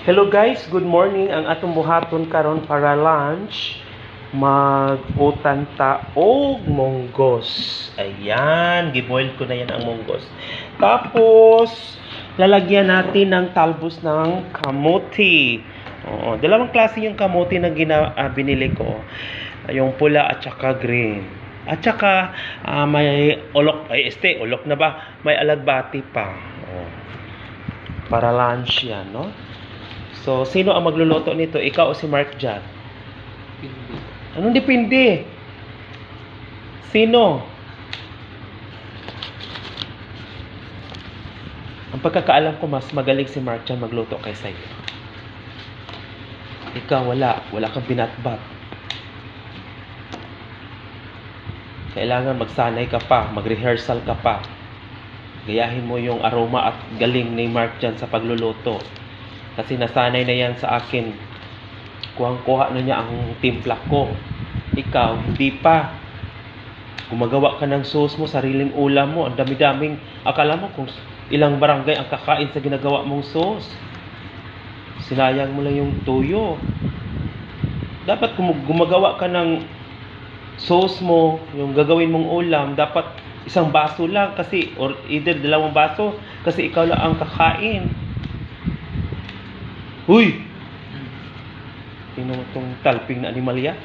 Hello guys, good morning. Ang atong buhaton karon para lunch, mag-utan ta og monggos. Ayan, giboil ko na yan ang monggos. Tapos, lalagyan natin ng talbos ng kamote. Oo, dalawang klase yung kamote na binili ko. Yung pula at saka green. At saka may ulok, ulok na ba? May alagbati pa. Oh, para lunch yan, no? So, sino ang magluluto nito? Ikaw o si Mark Jan? Hindi. Anong depende? Sino? Ang pagkakaalam ko, mas magaling si Mark Jan magluto kaysa iyo. Ikaw, wala kang binatbat. Kailangan magsanay ka pa, mag-rehearsal ka pa. Gayahin mo yung aroma at galing ni Mark Jan sa pagluluto. Kasi nasanay na yan sa akin. Kuhang-kuha na niya ang timpla ko. Ikaw, hindi pa. Gumagawa ka ng sauce mo, sariling ulam mo. Ang dami-daming, akala mo kung ilang barangay ang kakain sa ginagawa mong sauce. Sinayang mo lang yung tuyo. Dapat kung gumagawa ka ng sauce mo, yung gagawin mong ulam, dapat isang baso lang kasi, or either dalawang baso, kasi ikaw lang ang kakain. Huy! Tingnan mo itong talping na animalya.